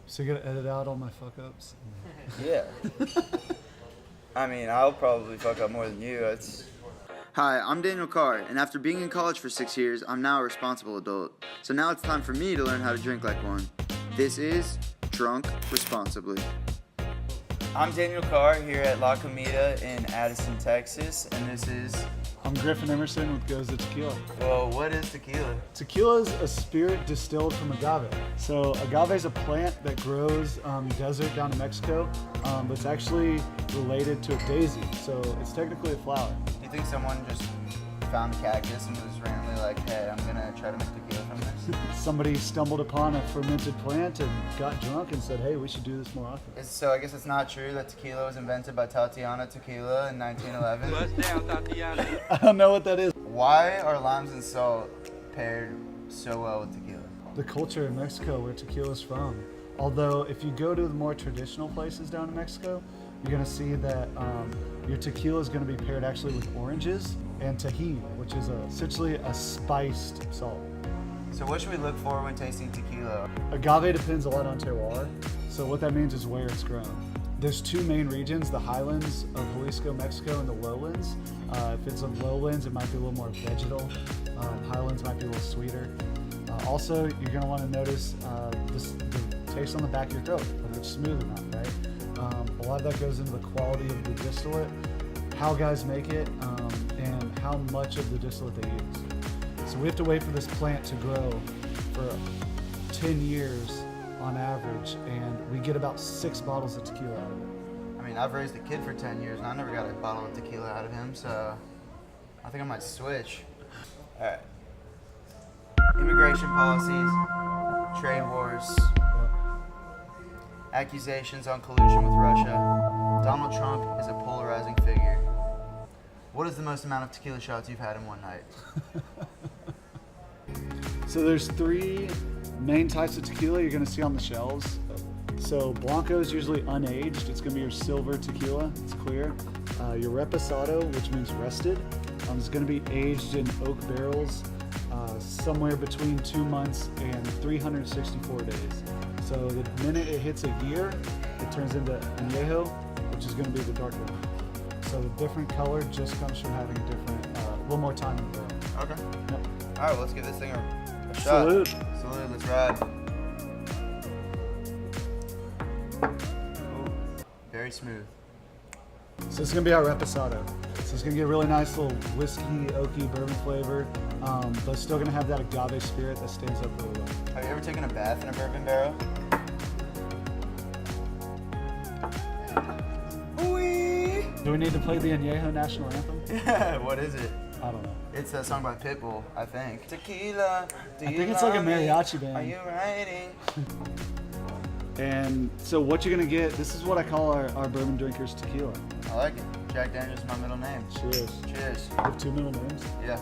So you're gonna edit out all my fuck ups? Yeah. I mean, I'll probably fuck up more than you. Hi, I'm Daniel Carr, and after being in college for 6 years, I'm now a responsible adult. So now it's time for me to learn how to drink like one. This is Drunk Responsibly. I'm Daniel Carr here at La Comida in Addison, Texas, and this is... I'm Griffin Emerson with Goza Tequila. Well, what is tequila? Tequila is a spirit distilled from agave. So agave is a plant that grows desert down in Mexico, but it's actually related to a daisy. So it's technically a flower. Do you think someone just found a cactus and was randomly like, hey, I'm gonna try to make tequila from this? Somebody stumbled upon a fermented plant and got drunk and said, hey, we should do this more often. So I guess it's not true that tequila was invented by Tatiana Tequila in 1911? Bust down, Tatiana. I don't know what that is. Why are limes and salt paired so well with tequila? The culture in Mexico where tequila is from. Although if you go to the more traditional places down in Mexico, you're gonna see that your tequila is gonna be paired actually with oranges and tahini, which is essentially a spiced salt. So what should we look for when tasting tequila? Agave depends a lot on terroir. So what that means is where it's grown. There's two main regions, the highlands of Jalisco, Mexico, and the lowlands. If it's the lowlands, it might be a little more vegetal. Highlands might be a little sweeter. Also, you're gonna wanna notice the taste on the back of your throat, whether it's smooth or not, right? A lot of that goes into the quality of the distillate, how guys make it, and how much of the distillate they use. So we have to wait for this plant to grow for 10 years on average, and we get about 6 bottles of tequila out of it. I mean, I've raised a kid for 10 years and I never got a bottle of tequila out of him, so I think I might switch. All right. Immigration policies, trade wars, accusations on collusion with Russia. Donald Trump is a polarizing figure. What is the most amount of tequila shots you've had in one night? So there's 3 main types of tequila you're gonna see on the shelves. So Blanco is usually unaged. It's gonna be your silver tequila, it's clear. Your Reposado, which means rested, is gonna be aged in oak barrels somewhere between 2 months and 364 days. So the minute it hits a year, it turns into añejo, which is gonna be the dark one. So the different color just comes from having a different, little more time in the barrel. Okay. Yep. All right, well, let's give this thing a shot. Salute. Salute, let's ride. Ooh, very smooth. So it's gonna be our Reposado. So it's gonna get a really nice little whiskey, oaky, bourbon flavor, but it's still gonna have that agave spirit that stands up really well. Have you ever taken a bath in a bourbon barrel? Do we need to play the Añejo national anthem? Yeah, what is it? I don't know. It's a song by Pitbull, I think. Tequila, do you I think it's like a love me? mariachi band. Are you writing? And so what you're gonna get, this is what I call our bourbon drinkers tequila. I like it. Jack Daniels is my middle name. Cheers. Cheers. You have 2 middle names? Yeah.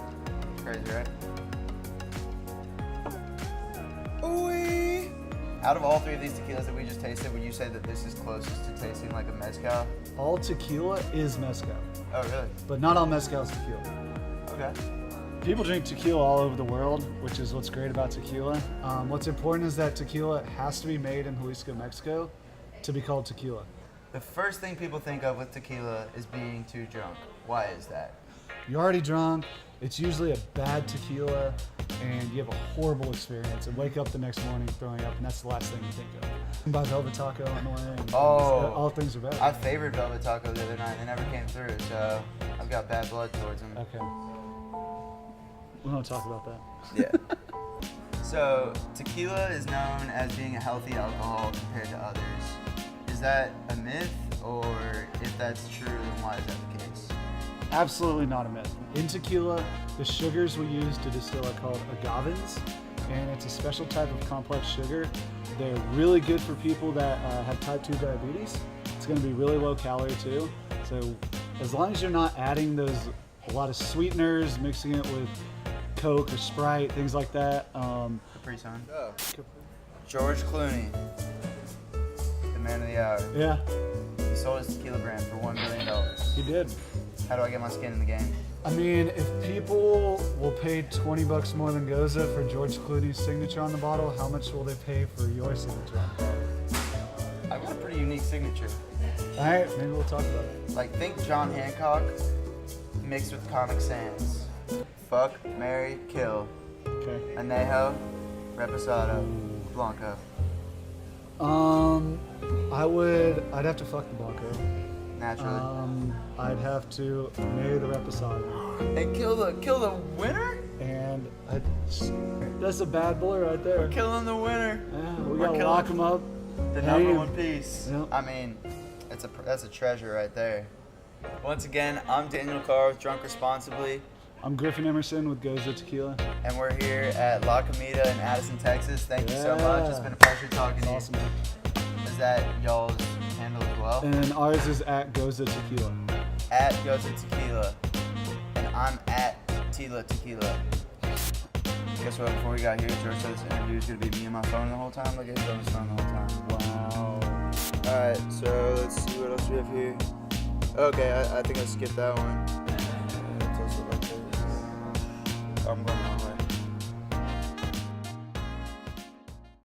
It's crazy, right? Ooh-wee. Out of all 3 of these tequilas that we just tasted, would you say that this is closest to tasting like a mezcal? All tequila is mezcal, Oh, really? but not all mezcal is tequila. Okay. People drink tequila all over the world, which is what's great about tequila. What's important is that tequila has to be made in Jalisco, Mexico to be called tequila. The first thing people think of with tequila is being too drunk. Why is that? You're already drunk, it's usually a bad tequila, and you have a horrible experience and wake up the next morning throwing up, and that's the last thing you think of. Buy Velvet Taco on the way in. Oh. All things are better. I favored Velvet Taco the other night and they never came through, so I've got bad blood towards them. Okay. We don't talk about that. Yeah. So, tequila is known as being a healthy alcohol compared to others. Is that a myth, or if that's true, then why is that the case? Absolutely not a myth. In tequila, the sugars we use to distill are called agavins, and it's a special type of complex sugar. They're really good for people that have type 2 diabetes. It's gonna be really low calorie too. So as long as you're not adding a lot of sweeteners, mixing it with Coke or Sprite, things like that. Capri Sun. Oh. George Clooney, the man of the hour. Yeah, He sold his tequila brand for $1 billion. he did. How do I get my skin in the game? I mean, if people will pay $20 more than Goza for George Clooney's signature on the bottle, how much will they pay for your signature on the bottle? I've got a pretty unique signature. All right, maybe we'll talk about it. Like, think John Hancock mixed with Comic Sans. Fuck, marry, kill. Okay. Anejo, Reposado, Blanco. I'd have to fuck the Blanco. Naturally. I'd have to marry the Reposado. And kill the winner? And that's a bad boy right there. We're killing the winner. Yeah, we gotta lock him up. The hang number him. one piece. Yep. I mean, that's a treasure right there. Once again, I'm Daniel Carr with Drunk Responsibly, I'm Griffin Emerson with Goza Tequila. and we're here at La Comida in Addison, Texas. Thank you so much. It's been a pleasure talking to you. Awesome, man. Is that y'all's handle as well? And ours is at Goza Tequila. At Goza Tequila. And I'm at Tila Tequila. Guess what? Before we got here, George said this interview was going to be me and my phone the whole time. Look at he's on his phone the whole time. Wow. Alright, so let's see what else we have here. Okay, I think I skipped that one. Yeah, it's also like this. I'm going my way.